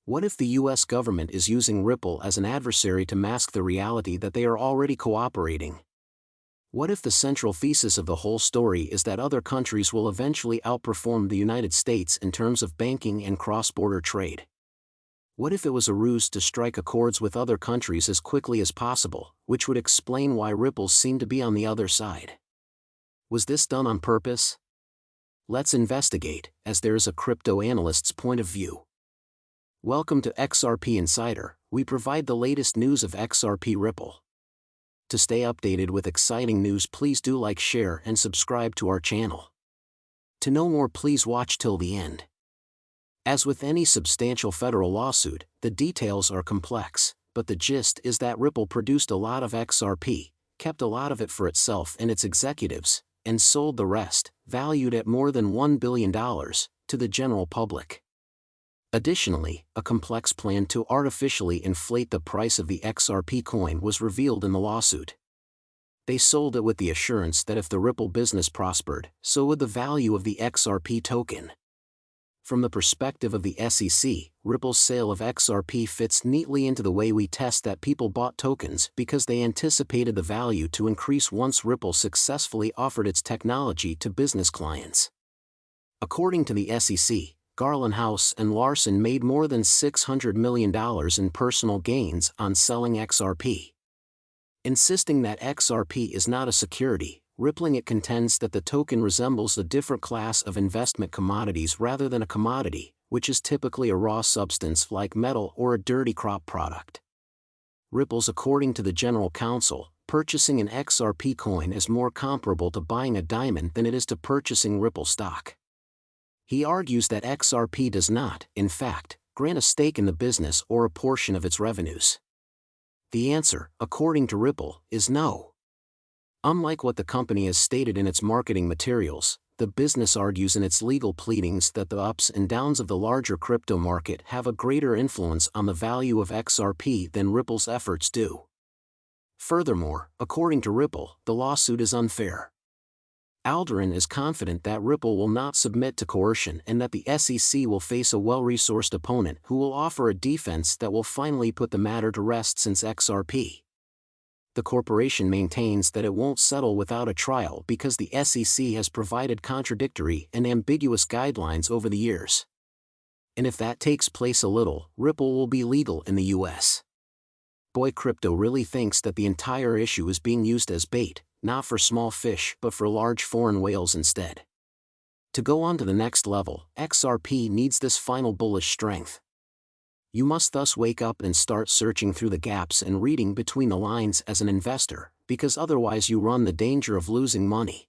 What if the US government is using Ripple as an adversary to mask the reality that they are already cooperating? What if the central thesis of the whole story is that other countries will eventually outperform the United States in terms of banking and cross-border trade? What if it was a ruse to strike accords with other countries as quickly as possible, which would explain why Ripple seemed to be on the other side? Was this done on purpose? Let's investigate, as there is a crypto analyst's point of view. Welcome to XRP Insider. We provide the latest news of XRP Ripple. To stay updated with exciting news, please do like, share, and subscribe to our channel. To know more, please watch till the end. As with any substantial federal lawsuit, the details are complex, but the gist is that Ripple produced a lot of XRP, kept a lot of it for itself and its executives, and sold the rest, valued at more than $1 billion, to the general public. Additionally, a complex plan to artificially inflate the price of the XRP coin was revealed in the lawsuit. They sold it with the assurance that if the Ripple business prospered, so would the value of the XRP token. From the perspective of the SEC, Ripple's sale of XRP fits neatly into the way we test that people bought tokens because they anticipated the value to increase once Ripple successfully offered its technology to business clients. According to the SEC, Garlinghouse and Larson made more than $600 million in personal gains on selling XRP. Insisting that XRP is not a security, Ripple contends that the token resembles a different class of investment commodities rather than a commodity, which is typically a raw substance like metal or a dirty crop product. Ripple's, according to the general counsel, purchasing an XRP coin is more comparable to buying a diamond than it is to purchasing Ripple stock. He argues that XRP does not, in fact, grant a stake in the business or a portion of its revenues. The answer, according to Ripple, is no. Unlike what the company has stated in its marketing materials, the business argues in its legal pleadings that the ups and downs of the larger crypto market have a greater influence on the value of XRP than Ripple's efforts do. Furthermore, according to Ripple, the lawsuit is unfair. Alderon is confident that Ripple will not submit to coercion and that the SEC will face a well-resourced opponent who will offer a defense that will finally put the matter to rest since XRP. The corporation maintains that it won't settle without a trial because the SEC has provided contradictory and ambiguous guidelines over the years. And if that takes place a little, Ripple will be legal in the US. Boy, crypto really thinks that the entire issue is being used as bait, not for small fish but for large foreign whales instead. To go on to the next level, XRP needs this final bullish strength. You must thus wake up and start searching through the gaps and reading between the lines as an investor, because otherwise you run the danger of losing money.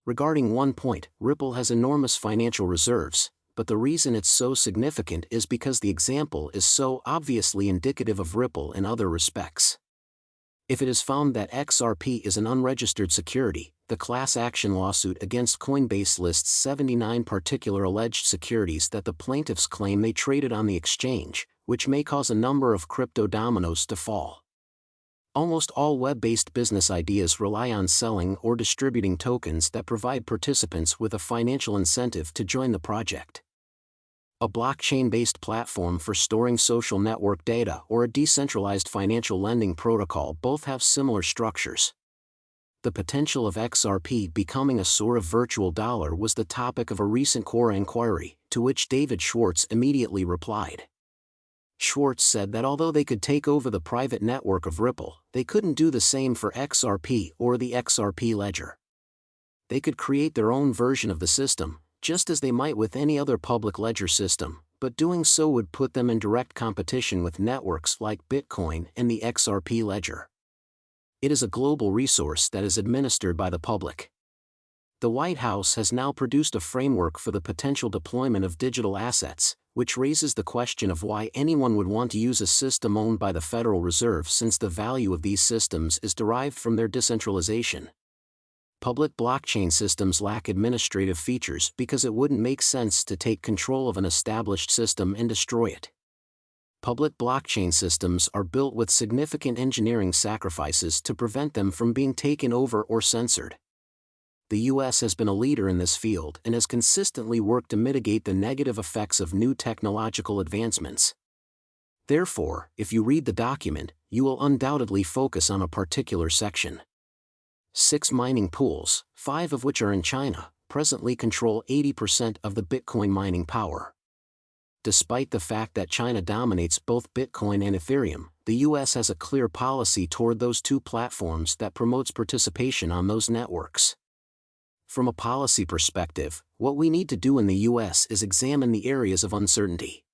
Regarding one point, Ripple has enormous financial reserves, but the reason it's so significant is because the example is so obviously indicative of Ripple in other respects. If it is found that XRP is an unregistered security, the class action lawsuit against Coinbase lists 79 particular alleged securities that the plaintiffs claim they traded on the exchange, which may cause a number of crypto dominoes to fall. Almost all web-based business ideas rely on selling or distributing tokens that provide participants with a financial incentive to join the project. A blockchain-based platform for storing social network data or a decentralized financial lending protocol both have similar structures. The potential of XRP becoming a sort of virtual dollar was the topic of a recent Quora inquiry, to which David Schwartz immediately replied. Schwartz said that although they could take over the private network of Ripple, they couldn't do the same for XRP or the XRP ledger. They could create their own version of the system, just as they might with any other public ledger system, but doing so would put them in direct competition with networks like Bitcoin and the XRP ledger. It is a global resource that is administered by the public. The White House has now produced a framework for the potential deployment of digital assets, which raises the question of why anyone would want to use a system owned by the Federal Reserve since the value of these systems is derived from their decentralization. Public blockchain systems lack administrative features because it wouldn't make sense to take control of an established system and destroy it. Public blockchain systems are built with significant engineering sacrifices to prevent them from being taken over or censored. The US has been a leader in this field and has consistently worked to mitigate the negative effects of new technological advancements, Therefore, if you read the document, you will undoubtedly focus on a particular section. 6 mining pools, 5 of which are in China, presently control 80% of the Bitcoin mining power. Despite the fact that China dominates both Bitcoin and Ethereum, the US has a clear policy toward those two platforms that promotes participation on those networks. From a policy perspective, what we need to do in the US is examine the areas of uncertainty.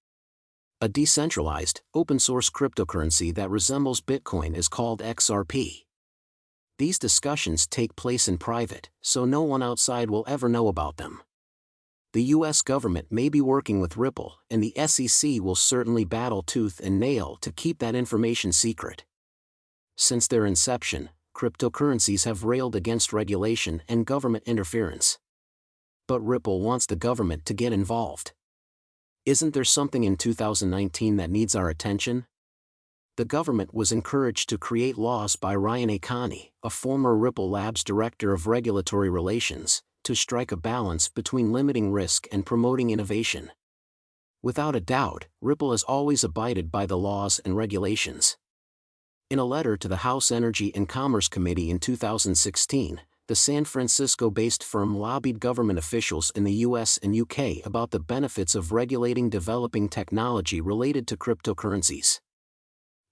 A decentralized, open-source cryptocurrency that resembles Bitcoin is called XRP. These discussions take place in private, so no one outside will ever know about them. The US government may be working with Ripple, and the SEC will certainly battle tooth and nail to keep that information secret. Since their inception, cryptocurrencies have railed against regulation and government interference. But Ripple wants the government to get involved. Isn't there something in 2019 that needs our attention? The government was encouraged to create laws by Ryan Akani, a former Ripple Labs Director of Regulatory Relations, to strike a balance between limiting risk and promoting innovation. Without a doubt, Ripple has always abided by the laws and regulations. In a letter to the House Energy and Commerce Committee in 2016, the San Francisco-based firm lobbied government officials in the US and UK about the benefits of regulating developing technology related to cryptocurrencies.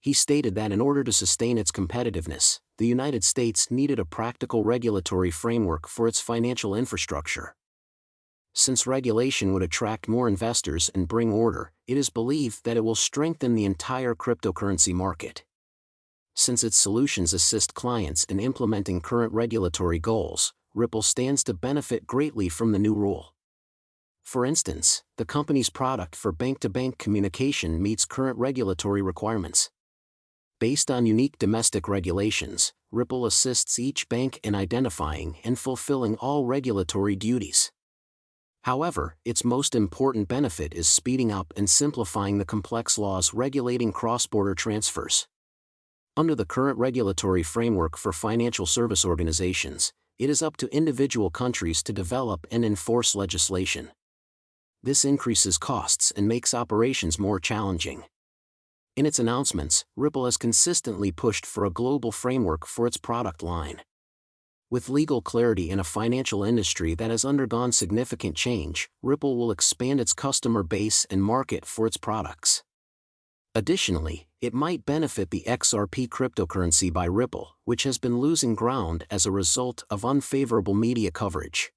He stated that in order to sustain its competitiveness, the United States needed a practical regulatory framework for its financial infrastructure. Since regulation would attract more investors and bring order, it is believed that it will strengthen the entire cryptocurrency market. Since its solutions assist clients in implementing current regulatory goals, Ripple stands to benefit greatly from the new rule. For instance, the company's product for bank-to-bank communication meets current regulatory requirements. Based on unique domestic regulations, Ripple assists each bank in identifying and fulfilling all regulatory duties. However, its most important benefit is speeding up and simplifying the complex laws regulating cross-border transfers. Under the current regulatory framework for financial service organizations, it is up to individual countries to develop and enforce legislation. This increases costs and makes operations more challenging. In its announcements, Ripple has consistently pushed for a global framework for its product line. With legal clarity in a financial industry that has undergone significant change, Ripple will expand its customer base and market for its products. Additionally, it might benefit the XRP cryptocurrency by Ripple, which has been losing ground as a result of unfavorable media coverage.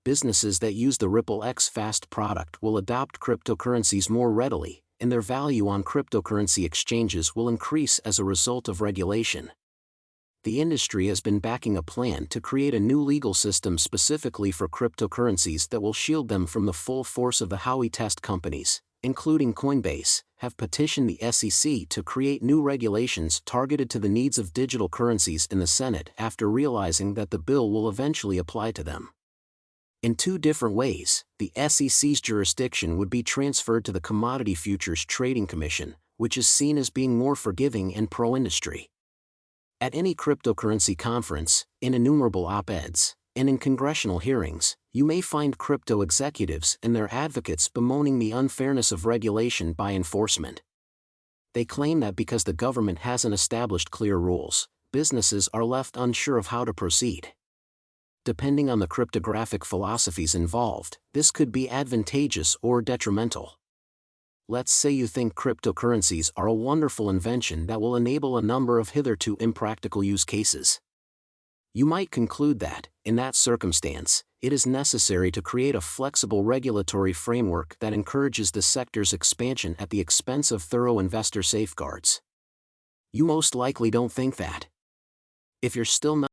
Businesses that use the Ripple X Fast product will adopt cryptocurrencies more readily, and their value on cryptocurrency exchanges will increase as a result of regulation. The industry has been backing a plan to create a new legal system specifically for cryptocurrencies that will shield them from the full force of the Howey test companies, including Coinbase, have petitioned the SEC to create new regulations targeted to the needs of digital currencies in the Senate after realizing that the bill will eventually apply to them. In two different ways, the SEC's jurisdiction would be transferred to the Commodity Futures Trading Commission, which is seen as being more forgiving and pro-industry. At any cryptocurrency conference, in innumerable op-eds, and in congressional hearings, you may find crypto executives and their advocates bemoaning the unfairness of regulation by enforcement. They claim that because the government hasn't established clear rules, businesses are left unsure of how to proceed. Depending on the cryptographic philosophies involved, this could be advantageous or detrimental. Let's say you think cryptocurrencies are a wonderful invention that will enable a number of hitherto impractical use cases. You might conclude that, in that circumstance, it is necessary to create a flexible regulatory framework that encourages the sector's expansion at the expense of thorough investor safeguards. You most likely don't think that. If you're still not